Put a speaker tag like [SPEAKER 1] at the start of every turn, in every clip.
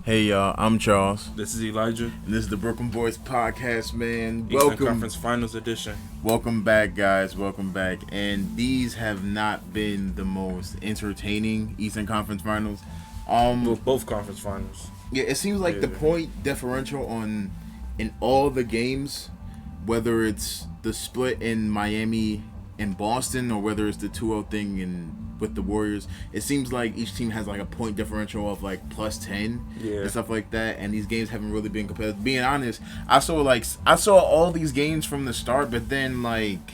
[SPEAKER 1] Hey y'all, I'm Charles.
[SPEAKER 2] This is Elijah.
[SPEAKER 1] And this is the Boyz Podcast, man.
[SPEAKER 2] Eastern Conference Finals edition.
[SPEAKER 1] Welcome back, guys. Welcome back. And these have not been the most entertaining Eastern Conference Finals.
[SPEAKER 2] Both conference finals.
[SPEAKER 1] Yeah, it seems like the point differential in all the games, whether it's the split in Miami and Boston or whether it's the 2-0 thing with the Warriors, it seems like each team has like a point differential of like plus 10 and stuff like that, and these games haven't really been competitive. Being honest, I saw all these games from the start, but then like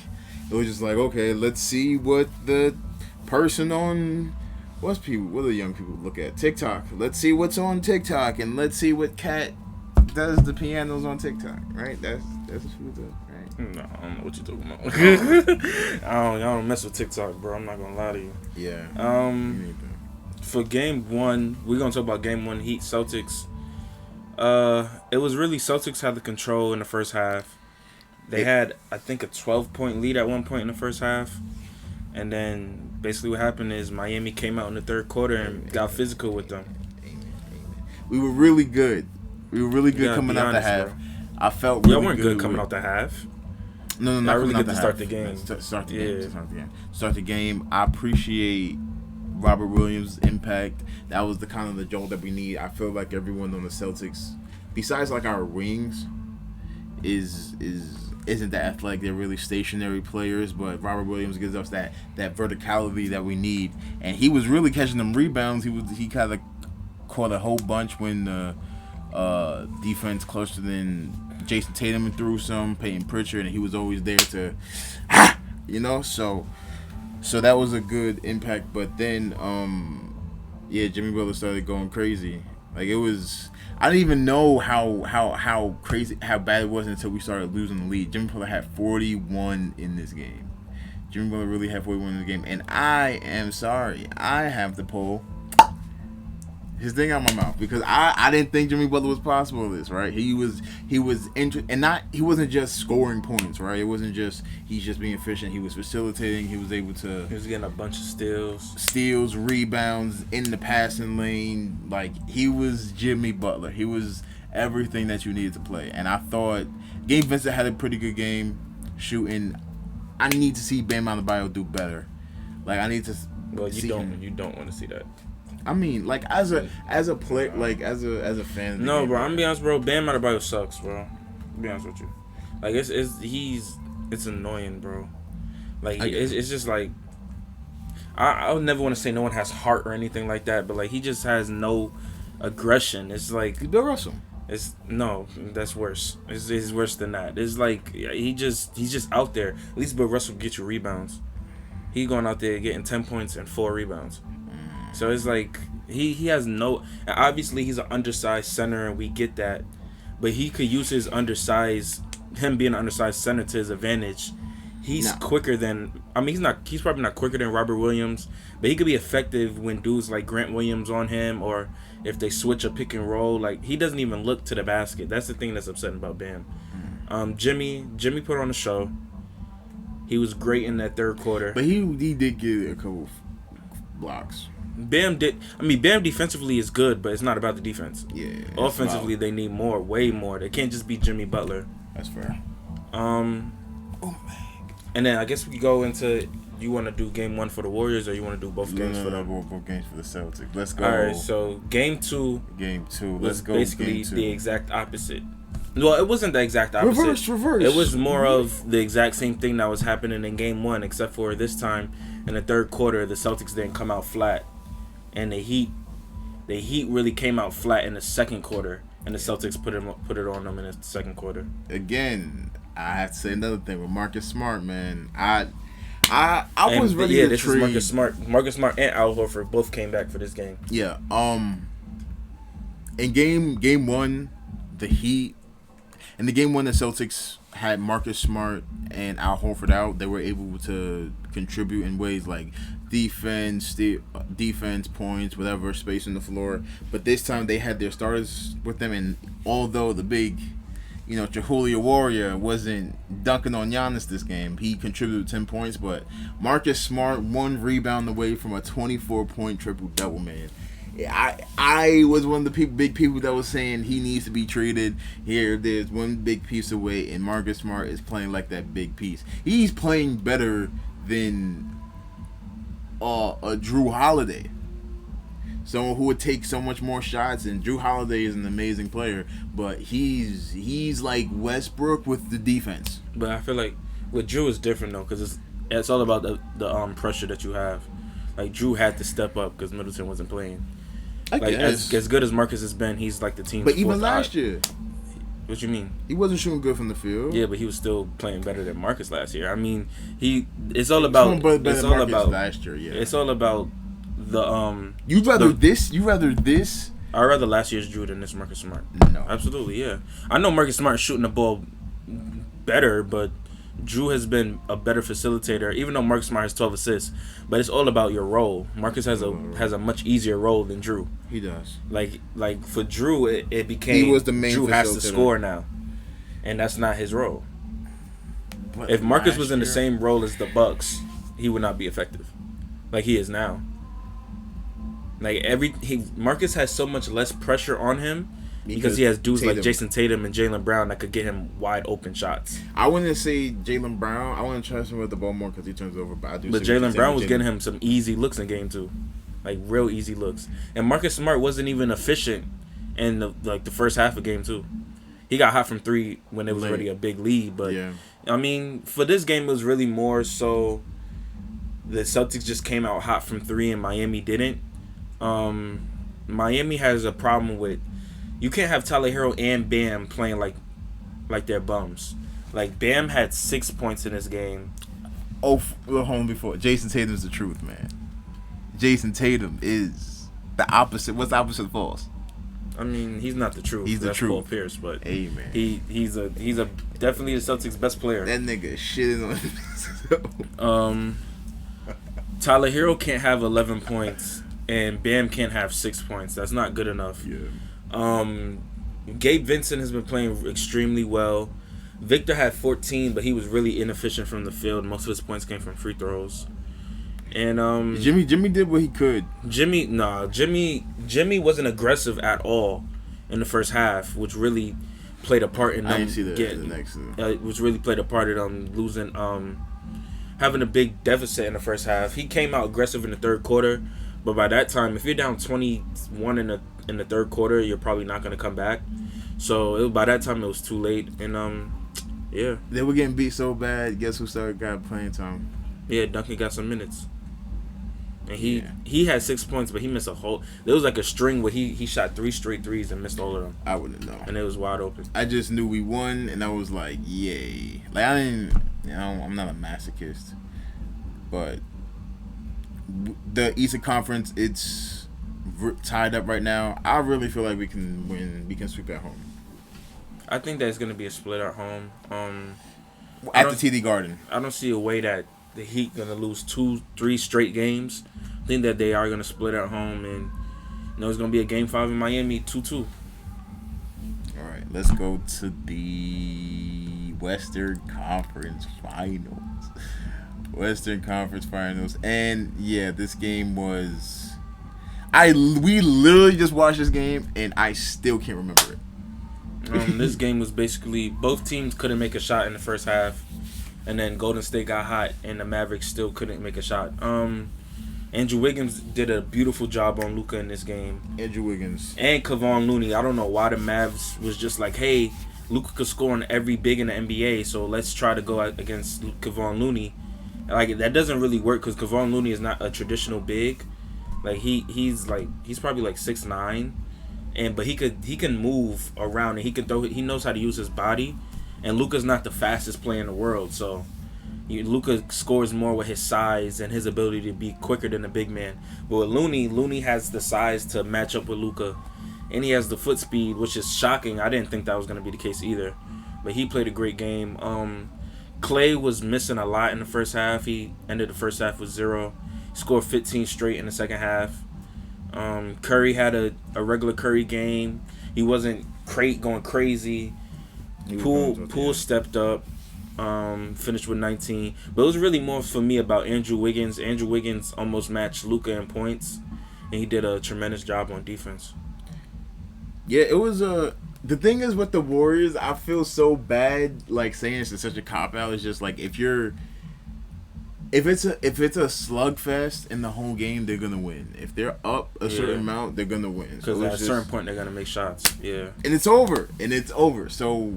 [SPEAKER 1] it was just like, okay, let's see what the person on what do young people look at? TikTok. Let's see what's on TikTok, and let's see what cat does the pianos on TikTok, right? That's what she does, right?
[SPEAKER 2] No, I don't know what you're talking about. I don't mess with TikTok, bro. I'm not gonna lie to you.
[SPEAKER 1] Yeah.
[SPEAKER 2] For game one, we're gonna talk about game one Heat Celtics. It was really Celtics had the control in the first half. They had, I think, a 12-point lead at one point in the first half, and then basically what happened is Miami came out in the third quarter and got physical with them.
[SPEAKER 1] We were really good. Coming out the half. Bro. I felt really
[SPEAKER 2] y'all weren't good coming
[SPEAKER 1] with...
[SPEAKER 2] out the half.
[SPEAKER 1] No,
[SPEAKER 2] not
[SPEAKER 1] really
[SPEAKER 2] good
[SPEAKER 1] to
[SPEAKER 2] start the game.
[SPEAKER 1] Start the game. I appreciate Robert Williams' impact. That was the kind of the jolt that we need. I feel like everyone on the Celtics, besides like our wings, isn't that athletic. They're really stationary players, but Robert Williams gives us that verticality that we need. And he was really catching them rebounds. He kind of caught a whole bunch when the defense closer than Jason Tatum and threw some, Peyton Pritchard, and he was always there to, so that was a good impact. But then, Jimmy Butler started going crazy. Like it was, I didn't even know how crazy, how bad it was until we started losing the lead. Jimmy Butler had 41 in this game. Jimmy Butler really had 41 in the game, and I am sorry, I have to pull his thing out my mouth because I didn't think Jimmy Butler was possible of this, right? He wasn't just scoring points, right? It wasn't just he's just being efficient. He was facilitating. He was able to.
[SPEAKER 2] He was getting a bunch of
[SPEAKER 1] steals, rebounds in the passing lane. Like he was Jimmy Butler. He was everything that you needed to play. And I thought Gabe Vincent had a pretty good game shooting. I need to see Bam Adebayo do better. Like I need to.
[SPEAKER 2] Well, you don't want to see that.
[SPEAKER 1] I mean, like as a player, like as a fan.
[SPEAKER 2] No, bro. I'm gonna be honest, bro. Bam Adebayo sucks, bro. I'll be honest with you. Like it's annoying, bro. Like it's just like I would never want to say no one has heart or anything like that, but like he just has no aggression. It's like
[SPEAKER 1] Bill Russell.
[SPEAKER 2] That's worse. It's worse than that. It's like he's just out there. At least Bill Russell get you rebounds. He going out there getting 10 points and 4 rebounds. So it's like he has no. Obviously, he's an undersized center, and we get that. But he could use him being an undersized center to his advantage. He's quicker than. I mean, he's probably not quicker than Robert Williams, but he could be effective when dudes like Grant Williams on him, or if they switch a pick and roll. Like he doesn't even look to the basket. That's the thing that's upsetting about Bam. Jimmy put on a show. He was great in that third quarter,
[SPEAKER 1] but he did get a couple blocks.
[SPEAKER 2] Bam defensively is good, but it's not about the defense.
[SPEAKER 1] Yeah.
[SPEAKER 2] Offensively, they need way more. They can't just be Jimmy Butler.
[SPEAKER 1] That's fair.
[SPEAKER 2] Oh man. And then I guess we go into. You want to do game one for the Warriors, or you want to do both games for them?
[SPEAKER 1] Both games for the Celtics. Let's go.
[SPEAKER 2] All right. So game two.
[SPEAKER 1] Let's go.
[SPEAKER 2] Basically the exact opposite. Well, it wasn't the exact opposite.
[SPEAKER 1] Reverse.
[SPEAKER 2] It was more of the exact same thing that was happening in game one, except for this time in the third quarter, the Celtics didn't come out flat. And the Heat really came out flat in the second quarter, and the Celtics put it on them in the second quarter.
[SPEAKER 1] Again, I have to say another thing with Marcus Smart, man. I was really intrigued.
[SPEAKER 2] This is Marcus Smart. Marcus Smart and Al Horford both came back for this game.
[SPEAKER 1] Yeah. In game one, the Heat, in the game one, the Celtics had Marcus Smart and Al Horford out. They were able to contribute in ways like defense points, whatever, space on the floor. But this time they had their starters with them, and although the big, Chihulia Warrior wasn't dunking on Giannis this game, he contributed 10 points. But Marcus Smart, 1 rebound away from a 24-point triple-double, man. I was one of the big people that was saying he needs to be traded. Here, there's one big piece away, and Marcus Smart is playing like that big piece. He's playing better than a Drew Holiday. Someone who would take so much more shots, and Drew Holiday is an amazing player, but he's like Westbrook with the defense.
[SPEAKER 2] But I feel like with Drew is different though, because it's all about the pressure that you have. Like Drew had to step up because Middleton wasn't playing. Like as good as Marcus has been, he's like the team's.
[SPEAKER 1] But even last year,
[SPEAKER 2] what you mean?
[SPEAKER 1] He wasn't shooting good from the field.
[SPEAKER 2] Yeah, but he was still playing better than Marcus last year. I mean, it's all about
[SPEAKER 1] last year. Yeah,
[SPEAKER 2] it's all about the
[SPEAKER 1] You'd rather this.
[SPEAKER 2] I'd rather last year's Drew than this Marcus Smart.
[SPEAKER 1] No,
[SPEAKER 2] absolutely, yeah. I know Marcus Smart shooting the ball better, but Drew has been a better facilitator. Even though Marcus Smart has 12 assists, but it's all about your role. Marcus has a much easier role than Drew.
[SPEAKER 1] He does.
[SPEAKER 2] Like for Drew, it became
[SPEAKER 1] he was the main.
[SPEAKER 2] Drew has to score now, and that's not his role. But if Marcus was in the same role as the Bucks, he would not be effective, like he is now. Like Marcus has so much less pressure on him because he has dudes like Jason Tatum and Jaylen Brown that could get him wide open shots.
[SPEAKER 1] I wouldn't say Jaylen Brown. I wouldn't trust him with the ball more because he turns over. But
[SPEAKER 2] Jaylen Brown was getting him some easy looks in game 2, like real easy looks. And Marcus Smart wasn't even efficient in the first half of game 2. He got hot from 3 when it was already a big lead. But yeah. I mean, for this game, it was really more so the Celtics just came out hot from 3 and Miami didn't. Miami has a problem with. You can't have Tyler Hero and Bam playing like they're bums. Like Bam had 6 points in this game.
[SPEAKER 1] Oh, we're home before. Jason Tatum's the truth, man. Jason Tatum is the opposite. What's the opposite of false?
[SPEAKER 2] I mean, he's not the truth.
[SPEAKER 1] He's the truth.
[SPEAKER 2] Paul Pierce, but
[SPEAKER 1] hey, man.
[SPEAKER 2] He's a definitely the Celtics' best player.
[SPEAKER 1] That nigga shitting on.
[SPEAKER 2] Tyler Hero can't have 11 points, and Bam can't have 6 points. That's not good enough.
[SPEAKER 1] Yeah.
[SPEAKER 2] Gabe Vincent has been playing extremely well. Victor had 14, but he was really inefficient from the field. Most of his points came from free throws. And
[SPEAKER 1] Jimmy did what he could.
[SPEAKER 2] Jimmy wasn't aggressive at all in the first half, which really played a part in them which really played a part in them losing, having a big deficit in the first half. He came out aggressive in the third quarter, but by that time, if you're down 21 in the third quarter, you're probably not going to come back. So by that time, it was too late. And yeah,
[SPEAKER 1] they were getting beat so bad. Guess who got playing time?
[SPEAKER 2] Yeah, Duncan got some minutes. And he had 6 points, but he missed a whole. There was like a string where he shot 3 straight threes and missed all of them.
[SPEAKER 1] I wouldn't know.
[SPEAKER 2] And it was wide open.
[SPEAKER 1] I just knew we won, and I was like, yay! Like I didn't, I'm not a masochist, but the Eastern Conference, it's tied up right now. I really feel like we can win. We can sweep at home.
[SPEAKER 2] I think that it's gonna be a split at home.
[SPEAKER 1] At the TD Garden.
[SPEAKER 2] I don't see a way that the Heat gonna lose 2-3 straight games. I think that they are gonna split at home, and it's gonna be a Game 5 in Miami, 2-2.
[SPEAKER 1] All right, let's go to the Western Conference Finals. Western Conference Finals, and yeah, this game was. We literally just watched this game, and I still can't remember it.
[SPEAKER 2] This game was basically both teams couldn't make a shot in the first half, and then Golden State got hot, and the Mavericks still couldn't make a shot. Andrew Wiggins did a beautiful job on Luka in this game.
[SPEAKER 1] Andrew Wiggins
[SPEAKER 2] and Kevon Looney. I don't know why the Mavs was just like, hey, Luka could score on every big in the NBA, so let's try to go against Kevon Looney. Like that doesn't really work because Kevon Looney is not a traditional big. Like he's probably like 6'9", but he can move around and he can throw. He knows how to use his body, and Luka's not the fastest player in the world. So Luka scores more with his size and his ability to be quicker than a big man. But with Looney has the size to match up with Luka, and he has the foot speed, which is shocking. I didn't think that was going to be the case either, but he played a great game. Clay was missing a lot in the first half. He ended the first half with 0. He scored 15 straight in the second half. Curry had a regular Curry game. He wasn't going crazy. Poole stepped up, finished with 19. But it was really more for me about Andrew Wiggins. Andrew Wiggins almost matched Luka in points. and he did a tremendous job on defense.
[SPEAKER 1] Yeah, it was a. The thing is with the Warriors, I feel so bad like saying it's such a cop out. It's just like if it's a slugfest in the whole game, they're gonna win. If they're up a certain amount, they're gonna win.
[SPEAKER 2] Because at a certain point, they're gonna make shots. Yeah,
[SPEAKER 1] and it's over. So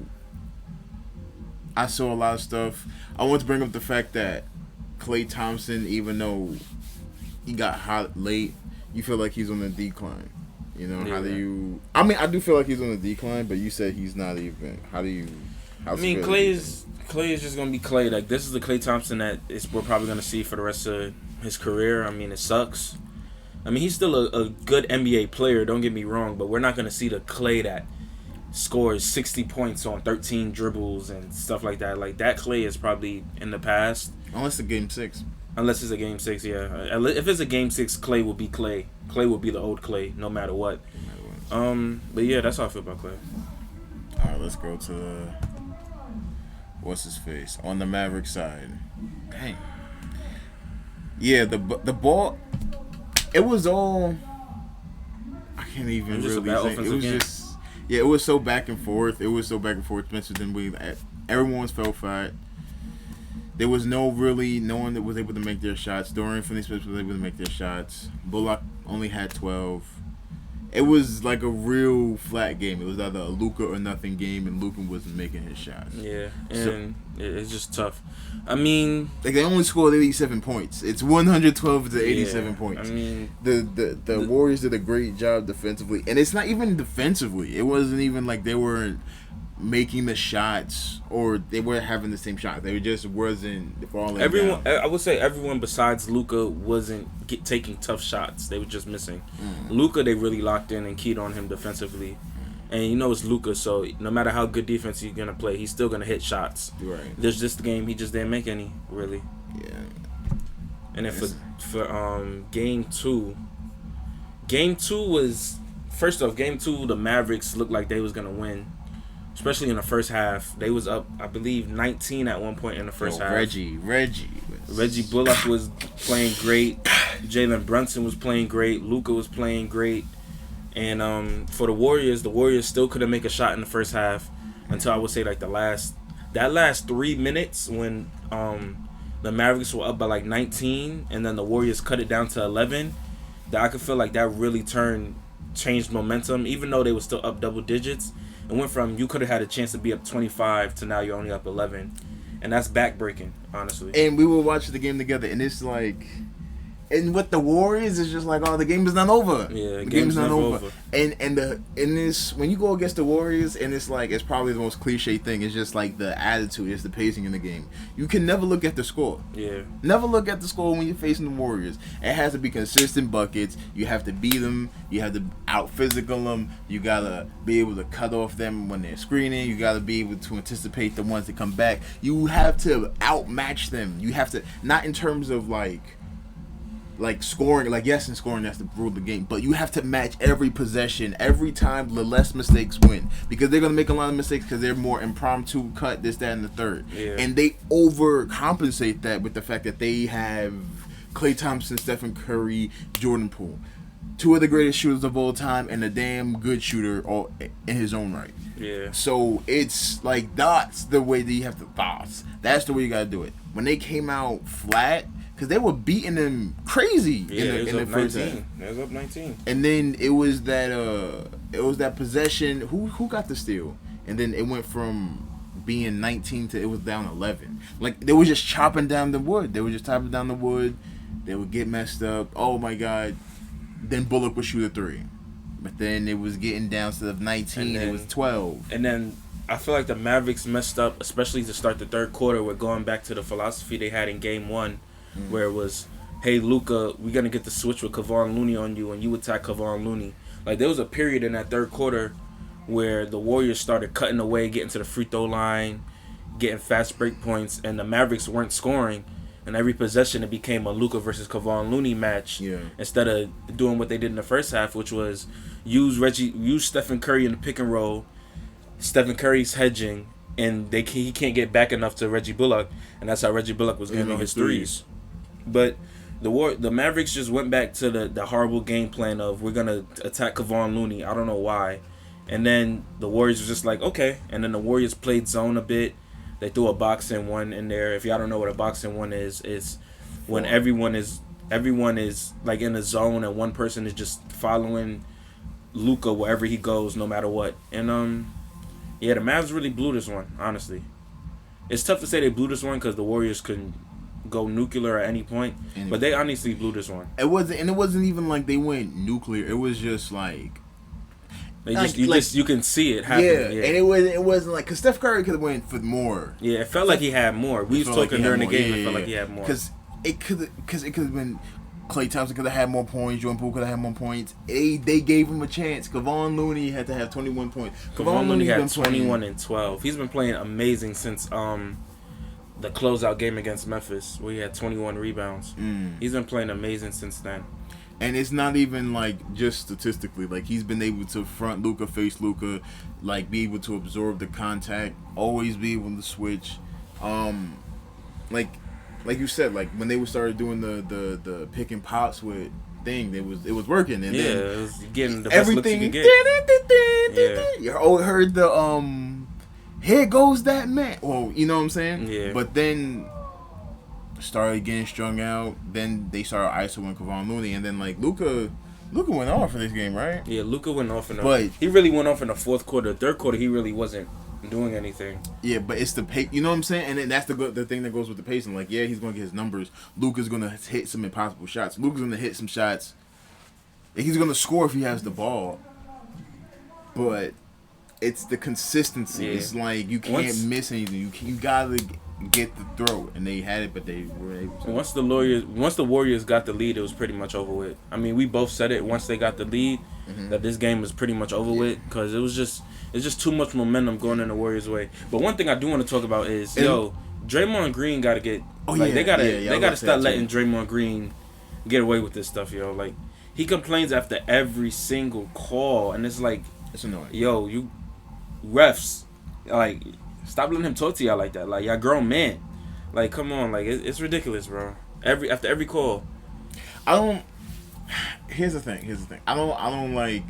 [SPEAKER 1] I saw a lot of stuff. I want to bring up the fact that Klay Thompson, even though he got hot late, you feel like he's on the decline. You know, how do you... I mean, I do feel like he's on the decline, but you said he's not even... How do you...
[SPEAKER 2] I mean, Klay is just going to be Klay. Like, this is the Klay Thompson that we're probably going to see for the rest of his career. I mean, it sucks. I mean, he's still a good NBA player, don't get me wrong, but we're not going to see the Klay that scores 60 points on 13 dribbles and stuff like that. Like, that Klay is probably in the past.
[SPEAKER 1] Unless it's Game 6.
[SPEAKER 2] Unless it's a Game 6, yeah. If it's a Game 6, Klay will be Klay. Klay will be the old Klay, no matter what. But yeah, that's how I feel about Klay.
[SPEAKER 1] All right, let's go to what's his face on the Mavericks side. Dang. Yeah, the ball. It was all. I can't even really say. It was just. Yeah, it was so back and forth. Spencer Dinwiddie, everyone fell flat. There was no one that was able to make their shots. Dorian Finney-Smith was able to make their shots. Bullock only had 12. It was like a real flat game. It was either a Luka or nothing game, and Luka wasn't making his shots.
[SPEAKER 2] Yeah, and it's just tough. I mean,
[SPEAKER 1] like they only scored 87 points. It's 112 to 87 points.
[SPEAKER 2] I mean,
[SPEAKER 1] the Warriors did a great job defensively, and it's not even defensively. It wasn't even like they weren't making the shots or they weren't having the same shots. They just wasn't falling.
[SPEAKER 2] I would say everyone besides Luka wasn't taking tough shots. They were just missing. Luka, they really locked in and keyed on him defensively. And you know it's Luka, so no matter how good defense he's gonna play, he's still gonna hit shots.
[SPEAKER 1] Right.
[SPEAKER 2] There's just the game he just didn't make any really.
[SPEAKER 1] Yeah.
[SPEAKER 2] And then for game two was first off, game two the Mavericks looked like they was gonna win. Especially in the first half. They was up, I believe, 19 at one point in the first half.
[SPEAKER 1] Reggie
[SPEAKER 2] Bullock was playing great. Jalen Brunson was playing great. Luka was playing great. And for the Warriors still couldn't make a shot in the first half until I would say like that last 3 minutes when the Mavericks were up by like 19 and then the Warriors cut it down to 11. That I could feel like that really changed momentum, even though they were still up double digits. It went from you could have had a chance to be up 25 to now you're only up 11. And that's backbreaking, honestly.
[SPEAKER 1] And we will watch the game together, and it's like... And with the Warriors, it's just like, oh, the game is not over.
[SPEAKER 2] Yeah, the game's not over.
[SPEAKER 1] And this, when you go against the Warriors, and it's like, it's probably the most cliche thing. It's just like the attitude, it's the pacing in the game. You can never look at the score.
[SPEAKER 2] Yeah.
[SPEAKER 1] Never look at the score when you're facing the Warriors. It has to be consistent buckets. You have to beat them. You have to out physical them. You gotta be able to cut off them when they're screening. You gotta be able to anticipate the ones that come back. You have to outmatch them. You have to, not in terms of like scoring, like yes, in scoring that's the rule of the game, but you have to match every possession. Every time, the less mistakes win, because they're gonna make a lot of mistakes because they're more impromptu, cut this, that, and the third.
[SPEAKER 2] Yeah.
[SPEAKER 1] And they overcompensate that with the fact that they have Klay Thompson, Stephen Curry, Jordan Poole, two of the greatest shooters of all time, and a damn good shooter all in his own right.
[SPEAKER 2] Yeah.
[SPEAKER 1] So it's like that's the way that you have to thoughts. That's the way you gotta do it. When they came out flat, because they were beating them crazy in the first half.
[SPEAKER 2] It was up 19.
[SPEAKER 1] And then it was that possession. Who got the steal? And then it went from being 19 to it was down 11. Like they were just chopping down the wood. They would get messed up. Oh my God. Then Bullock would shoot a 3. But then it was getting down to 19. It was 12.
[SPEAKER 2] And then I feel like the Mavericks messed up, especially to start the third quarter. We're going back to the philosophy they had in game 1. Where it was, hey, Luka, we're going to get the switch with Kevon Looney on you, and you attack Kevon Looney. Like, there was a period in that third quarter where the Warriors started cutting away, getting to the free throw line, getting fast break points, and the Mavericks weren't scoring. And every possession, it became a Luka versus Kevon Looney match.
[SPEAKER 1] Yeah.
[SPEAKER 2] Instead of doing what they did in the first half, which was use Stephen Curry in the pick and roll. Stephen Curry's hedging, and he can't get back enough to Reggie Bullock, and that's how Reggie Bullock was getting on his threes. But The Mavericks just went back to the horrible game plan of we're gonna attack Kevon Looney. I don't know why, and then the Warriors were just like okay, and then the Warriors played zone a bit. They threw a box and one in there. If y'all don't know what a box and one is when everyone is like in a zone and one person is just following Luka wherever he goes, no matter what. And yeah, the Mavs really blew this one. Honestly, it's tough to say they blew this one because the Warriors couldn't go nuclear at any point, but they honestly blew this one.
[SPEAKER 1] It wasn't even like they went nuclear. It was just like
[SPEAKER 2] you can see it happening.
[SPEAKER 1] Yeah, and it wasn't like because Steph Curry could have went for more.
[SPEAKER 2] Yeah, it felt like he had more. We was talking during the game. It felt like he had more
[SPEAKER 1] because it could have been. Klay Thompson could have had more points. Jordan Poole could have had more points. They gave him a chance. Kevon Looney had to have 21 points.
[SPEAKER 2] Kevon Looney had 21 and 12. He's been playing amazing since the closeout game against Memphis, where he had 21 rebounds. He's been playing amazing since then.
[SPEAKER 1] And it's not even like just statistically. Like he's been able to front Luka, face Luka, like be able to absorb the contact, always be able to switch. Like you said, like when they started doing the pick and pops with thing, it was working. And then
[SPEAKER 2] it was getting the best looks you could get.
[SPEAKER 1] You heard the here goes that man. Well, you know what I'm saying?
[SPEAKER 2] Yeah.
[SPEAKER 1] But then started getting strung out. Then they started isoing Kevon Looney, and then like Luka went off for this game, right?
[SPEAKER 2] Yeah, Luka went off
[SPEAKER 1] but
[SPEAKER 2] he really went off in the fourth quarter. Third quarter, he really wasn't doing anything.
[SPEAKER 1] Yeah, but it's the pace. You know what I'm saying? And then that's the thing that goes with the pacing. Like, yeah, he's gonna get his numbers. Luka's gonna hit some impossible shots. Luka's gonna hit some shots. He's gonna score if he has the ball. But it's the consistency. Yeah. It's like you can't miss anything. You gotta get the throw, and they had it, but they were able to.
[SPEAKER 2] Once the Warriors got the lead, it was pretty much over with. I mean, we both said it once they got the lead that this game was pretty much over with because it's just too much momentum going in the Warriors' way. But one thing I do want to talk about is Draymond Green got to get they gotta stop letting Draymond Green get away with this stuff, yo. Like he complains after every single call, and it's like
[SPEAKER 1] it's annoying.
[SPEAKER 2] Yo, you refs, like stop letting him talk to y'all like that. Like y'all grown men. Like come on, like it's ridiculous, bro. After every call.
[SPEAKER 1] Here's the thing. I don't like.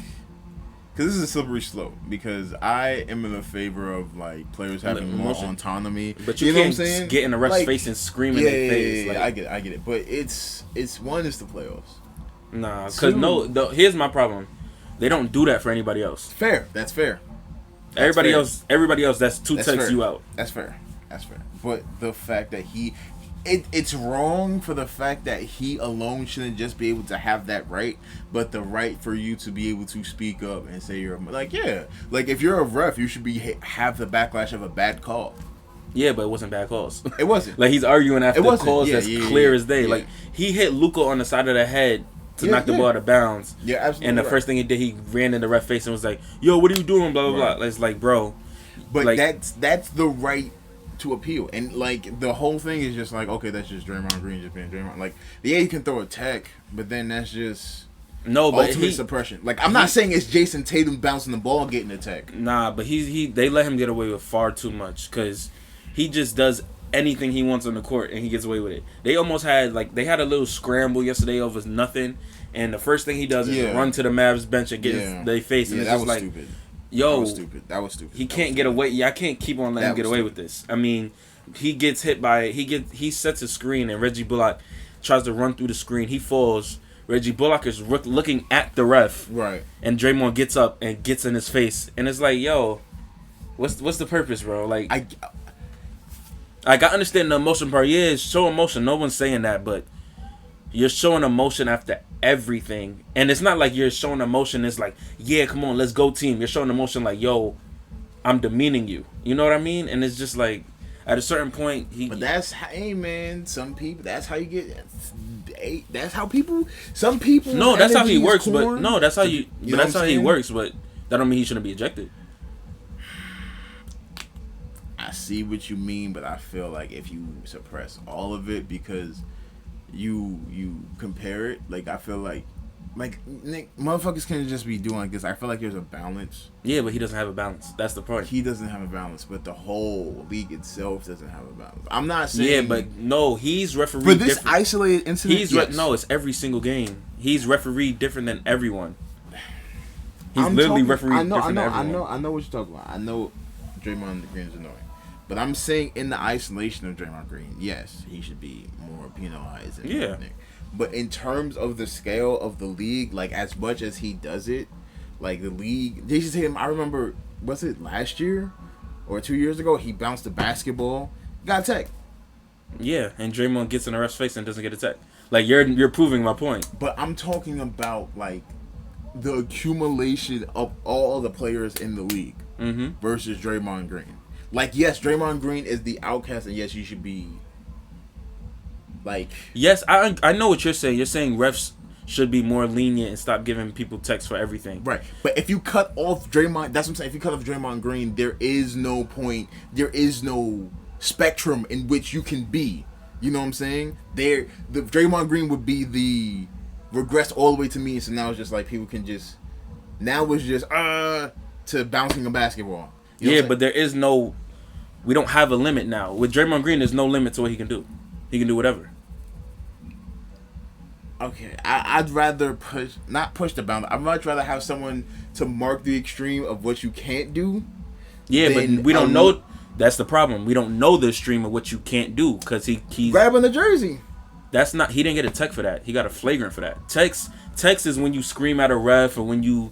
[SPEAKER 1] Because this is a slippery slope. Because I am in the favor of like players having more autonomy.
[SPEAKER 2] But you
[SPEAKER 1] know
[SPEAKER 2] can't
[SPEAKER 1] what I'm saying?
[SPEAKER 2] Get in the ref's face and scream in their face.
[SPEAKER 1] Yeah, I get it. But it's one is the playoffs.
[SPEAKER 2] Nah, because here's my problem. They don't do that for anybody else.
[SPEAKER 1] Fair. That's fair.
[SPEAKER 2] Everybody else, that's two takes you out.
[SPEAKER 1] That's fair. But the fact that it's wrong for the fact that he alone shouldn't just be able to have that right, but the right for you to be able to speak up and say you're like if you're a ref, you should have the backlash of a bad call.
[SPEAKER 2] Yeah, but it wasn't bad calls.
[SPEAKER 1] It wasn't.
[SPEAKER 2] Like he's arguing after calls that's clear as day. Yeah. Like he hit Luka on the side of the head to knock the ball out of bounds.
[SPEAKER 1] Yeah, absolutely.
[SPEAKER 2] And the first thing he did, he ran in the ref face and was like, "Yo, what are you doing?" Blah blah blah. It's like, bro.
[SPEAKER 1] But like, that's the right to appeal, and like the whole thing is just like, okay, that's just Draymond Green just being Draymond. Like, yeah, you can throw a tech, but then that's just ultimate suppression. Like, I'm not saying it's Jason Tatum bouncing the ball getting a tech.
[SPEAKER 2] Nah, but they let him get away with far too much because he just does anything he wants on the court and he gets away with it. They almost had they had a little scramble yesterday over nothing, and the first thing he does is run to the Mavs bench and get their face, and it's just like,
[SPEAKER 1] stupid.
[SPEAKER 2] Yo,
[SPEAKER 1] that was stupid.
[SPEAKER 2] He can't get away. Yeah, I can't keep on letting him get away with this. I mean, he gets hit by he sets a screen and Reggie Bullock tries to run through the screen. He falls. Reggie Bullock is looking at the ref.
[SPEAKER 1] Right.
[SPEAKER 2] And Draymond gets up and gets in his face, and it's like, yo, what's the purpose, bro? Like, I understand the emotion part. Yeah, show emotion. No one's saying that, but you're showing emotion after everything. And it's not like you're showing emotion. It's like, yeah, come on, let's go team. You're showing emotion like, yo, I'm demeaning you. You know what I mean? And it's just like, at a certain point,
[SPEAKER 1] But that's, hey, man, some people, that's how you get, that's how people, some people.
[SPEAKER 2] No, that's how he works, but, no, that's how you, but that's how he works, but that don't mean he shouldn't be ejected.
[SPEAKER 1] I see what you mean, but I feel like if you suppress all of it because you compare it, like I feel like like Nick, motherfuckers can't just be doing like this. I feel like there's a balance.
[SPEAKER 2] Yeah, but he doesn't have a balance. That's the point.
[SPEAKER 1] He doesn't have a balance, but the whole league itself doesn't have a balance. I'm not saying.
[SPEAKER 2] Yeah, but no, he's refereed.
[SPEAKER 1] For this isolated incident,
[SPEAKER 2] no, it's every single game. He's refereed different than everyone. He's
[SPEAKER 1] I'm
[SPEAKER 2] literally
[SPEAKER 1] talking,
[SPEAKER 2] refereed different than everyone.
[SPEAKER 1] I know what you're talking about. I know Draymond Green is annoying, but I'm saying in the isolation of Draymond Green, yes, he should be more penalized. And everything. But in terms of the scale of the league, like as much as he does it, like the league, they should say him. I remember, was it last year or 2 years ago? He bounced a basketball, got a tech.
[SPEAKER 2] Yeah, and Draymond gets in the ref's face and doesn't get a tech. Like you're proving my point.
[SPEAKER 1] But I'm talking about like the accumulation of all the players in the league versus Draymond Green. Like, yes, Draymond Green is the outcast, and yes, he should be. Like,
[SPEAKER 2] yes, I know what you're saying. You're saying refs should be more lenient and stop giving people texts for everything.
[SPEAKER 1] Right. But if you cut off Draymond, that's what I'm saying. If you cut off Draymond Green, there is no point. There is no spectrum in which you can be. You know what I'm saying? The Draymond Green would be the regress all the way to me. So now it's just like people can just. Now it's just to bouncing a basketball. You know
[SPEAKER 2] but there is no. We don't have a limit now. With Draymond Green, there's no limit to what he can do. He can do whatever.
[SPEAKER 1] Okay, I'd rather not push the boundary. I'd much rather have someone to mark the extreme of what you can't do.
[SPEAKER 2] Yeah, but we don't know. That's the problem. We don't know the extreme of what you can't do because he's
[SPEAKER 1] grabbing the jersey.
[SPEAKER 2] That's not. He didn't get a tech for that. He got a flagrant for that. Text is when you scream at a ref or when you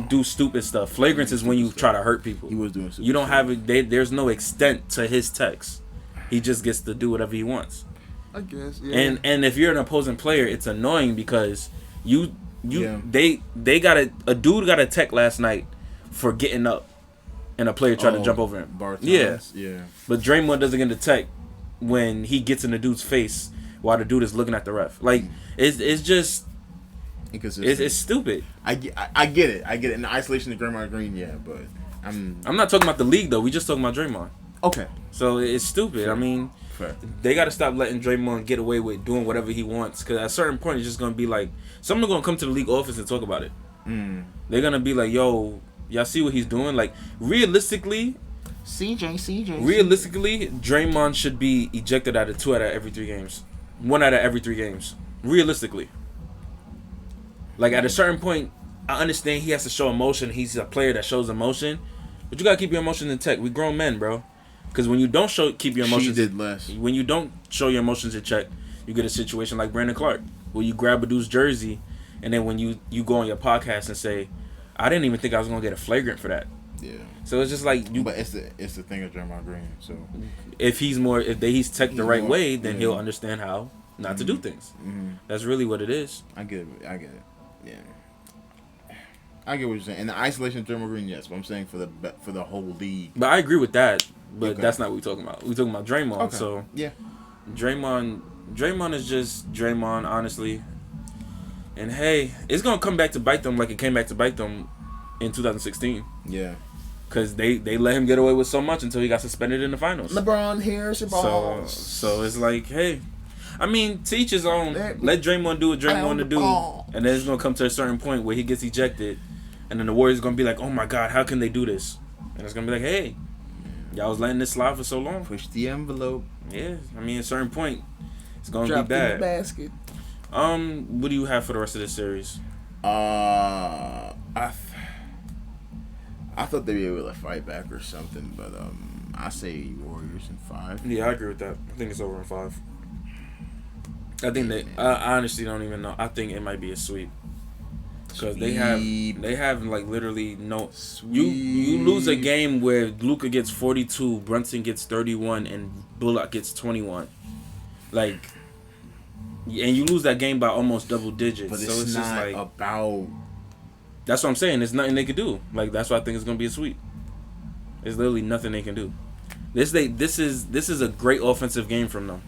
[SPEAKER 2] do stupid stuff. Flagrant is when you try to hurt people.
[SPEAKER 1] He was doing stupid
[SPEAKER 2] You don't have it. There's no extent to his text. He just gets to do whatever he wants.
[SPEAKER 1] I guess. Yeah.
[SPEAKER 2] And if you're an opposing player, it's annoying because they got a dude got a tech last night for getting up, and a player tried to jump over him. Yeah. But Draymond doesn't get a tech when he gets in the dude's face while the dude is looking at the ref. Like it's just it's stupid.
[SPEAKER 1] I get it. In the isolation of Draymond Green, yeah, but I'm
[SPEAKER 2] not talking about the league though. We just talking about Draymond.
[SPEAKER 1] Okay.
[SPEAKER 2] So it's stupid.
[SPEAKER 1] Fair.
[SPEAKER 2] I mean, they got to stop letting Draymond get away with doing whatever he wants. Because at a certain point, it's just going to be like, someone's going to come to the league office and talk about it. They're going to be like, yo, y'all see what he's doing? Like, realistically, Draymond should be ejected out of 2 out of every 3 games. 1 out of every 3 games. Realistically. Like, at a certain point, I understand he has to show emotion. He's a player that shows emotion. But you got to keep your emotions in check. We grown men, bro. Because when you don't keep your emotions, when you don't show your emotions in check, you get a situation like Brandon Clark, where you grab a dude's jersey, and then when you go on your podcast and say, "I didn't even think I was gonna get a flagrant for that."
[SPEAKER 1] Yeah.
[SPEAKER 2] So it's just like you.
[SPEAKER 1] But it's the thing of Draymond Green. So
[SPEAKER 2] if he's tech the right way, then he'll understand how not to do things. That's really what it is.
[SPEAKER 1] I get it. Yeah. I get what you're saying. In the isolation of Draymond Green, yes, but I'm saying for the whole league.
[SPEAKER 2] But I agree with that. But that's not what we're talking about. We're talking about Draymond. Okay. So
[SPEAKER 1] yeah,
[SPEAKER 2] Draymond is just Draymond, honestly. And hey, it's gonna come back to bite them like it came back to bite them in 2016.
[SPEAKER 1] Yeah.
[SPEAKER 2] Because they let him get away with so much until he got suspended in the finals.
[SPEAKER 1] LeBron, here's your balls.
[SPEAKER 2] So it's like, hey, I mean, to each his own. Let Draymond do what Draymond to do, and then it's gonna come to a certain point where he gets ejected, and then the Warriors gonna be like, oh my God, how can they do this? And it's gonna be like, hey. Y'all was letting this slide for so long.
[SPEAKER 1] Push the envelope.
[SPEAKER 2] Yeah, I mean, at a certain point, it's gonna
[SPEAKER 1] Dropped
[SPEAKER 2] be bad.
[SPEAKER 1] In the basket.
[SPEAKER 2] What do you have for the rest of this series?
[SPEAKER 1] I thought they'd be able to fight back or something, but I say Warriors in 5.
[SPEAKER 2] Yeah, I agree with that. I think it's over in 5. I think I honestly don't even know. I think it might be a sweep. Because they have like literally no. You lose a game where Luka gets 42, Brunson gets 31, and Bullock gets 21, like, and you lose that game by almost double digits.
[SPEAKER 1] But
[SPEAKER 2] so
[SPEAKER 1] it's
[SPEAKER 2] just
[SPEAKER 1] not
[SPEAKER 2] like
[SPEAKER 1] about.
[SPEAKER 2] That's what I'm saying. There's nothing they could do. Like that's why I think it's gonna be a sweep. There's literally nothing they can do. This is a great offensive game from them,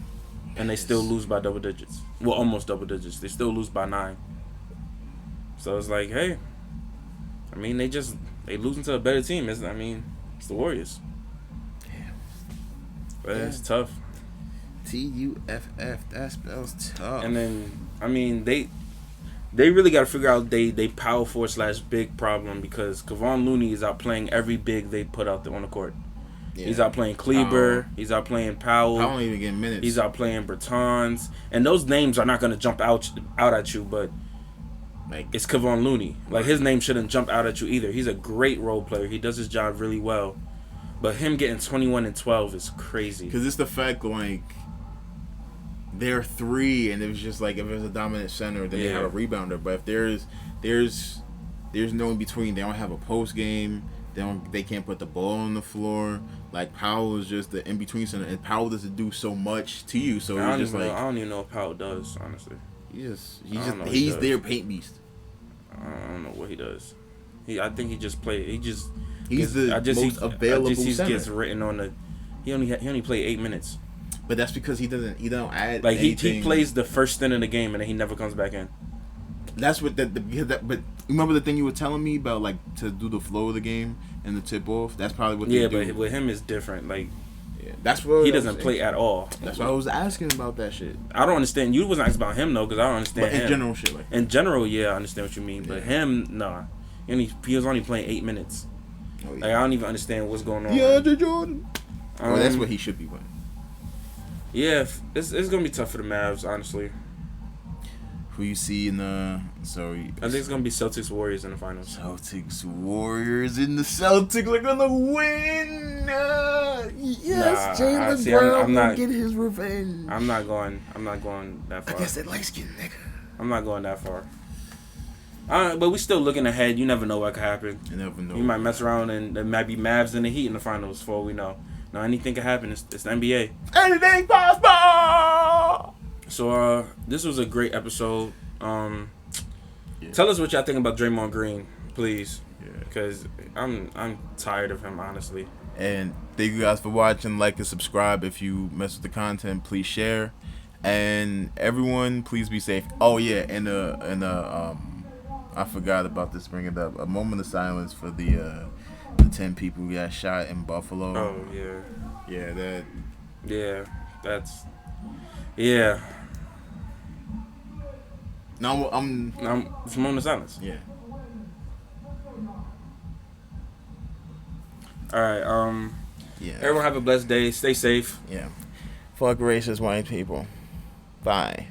[SPEAKER 2] and they still lose by double digits. Well, almost double digits. They still lose by 9. So it's like, hey, I mean, they losing to a better team. It's the Warriors.
[SPEAKER 1] Damn.
[SPEAKER 2] But it's tough.
[SPEAKER 1] TUFF, that spells tough.
[SPEAKER 2] And then, I mean, they They really got to figure out they power forward / big problem because Kevon Looney is out playing every big they put out there on the court. Yeah. He's out playing Kleber. He's out playing Powell.
[SPEAKER 1] I don't even get minutes.
[SPEAKER 2] He's out playing Bertans. And those names are not going to jump out at you, but like it's Kevon Looney. Like, his name shouldn't jump out at you either. He's a great role player. He does his job really well. But him getting 21 and 12 is crazy.
[SPEAKER 1] Because it's the fact, like, they're 3, and it was just like, if it was a dominant center, then they have a rebounder. But if there's no in between, they don't have a post game. They can't put the ball on the floor. Like, Powell is just the in between center, and Powell doesn't do so much to you. So
[SPEAKER 2] I
[SPEAKER 1] it's just like
[SPEAKER 2] I don't even know what Powell does, honestly.
[SPEAKER 1] He's their paint beast.
[SPEAKER 2] I don't know what he does. I think he just play. He's
[SPEAKER 1] the most available center.
[SPEAKER 2] Gets written on the. He only played 8 minutes.
[SPEAKER 1] But that's because he don't add
[SPEAKER 2] like
[SPEAKER 1] anything.
[SPEAKER 2] He plays the first stint of the game and then he never comes back in.
[SPEAKER 1] That's what but remember the thing you were telling me about, like, to do the flow of the game and the tip off. That's probably what they do.
[SPEAKER 2] But with him it's different. Like,
[SPEAKER 1] that's what
[SPEAKER 2] he doesn't play at all.
[SPEAKER 1] That's why I was asking about that shit.
[SPEAKER 2] I don't understand. You wasn't asking about him though, because I don't understand.
[SPEAKER 1] But in general, shit like that.
[SPEAKER 2] In general, yeah, I understand what you mean. But him, nah. He was only playing 8 minutes. Oh, yeah. Like, I don't even understand what's going on.
[SPEAKER 1] Yeah, Jordan. Well, that's what he should be playing.
[SPEAKER 2] Yeah, it's gonna be tough for the Mavs, honestly.
[SPEAKER 1] Who you see in the
[SPEAKER 2] I think it's gonna be Celtics Warriors in the finals.
[SPEAKER 1] Celtics Warriors in the Celtics are gonna win. Yes, Jaylen Brown will get his revenge.
[SPEAKER 2] I'm not going that far.
[SPEAKER 1] I guess that light skinned nigga.
[SPEAKER 2] I'm not going that far. But we still looking ahead. You never know what could happen.
[SPEAKER 1] You never know.
[SPEAKER 2] You might mess around and there might be Mavs and the Heat in the finals for all we know. Now, anything can happen. It's the NBA.
[SPEAKER 1] Anything possible.
[SPEAKER 2] So, this was a great episode. Tell us what y'all think about Draymond Green, please. Because I'm tired of him, honestly.
[SPEAKER 1] And thank you guys for watching. Like and subscribe. If you mess with the content, please share. And everyone, please be safe. Oh yeah, and I forgot about this. Bring it up. A moment of silence for the 10 people who got shot in Buffalo.
[SPEAKER 2] Oh yeah.
[SPEAKER 1] Yeah, that.
[SPEAKER 2] Yeah, that's. Yeah.
[SPEAKER 1] No,
[SPEAKER 2] it's a moment of silence.
[SPEAKER 1] Yeah.
[SPEAKER 2] All right. Yeah. Everyone have a blessed day. Stay safe.
[SPEAKER 1] Yeah. Fuck racist white people. Bye.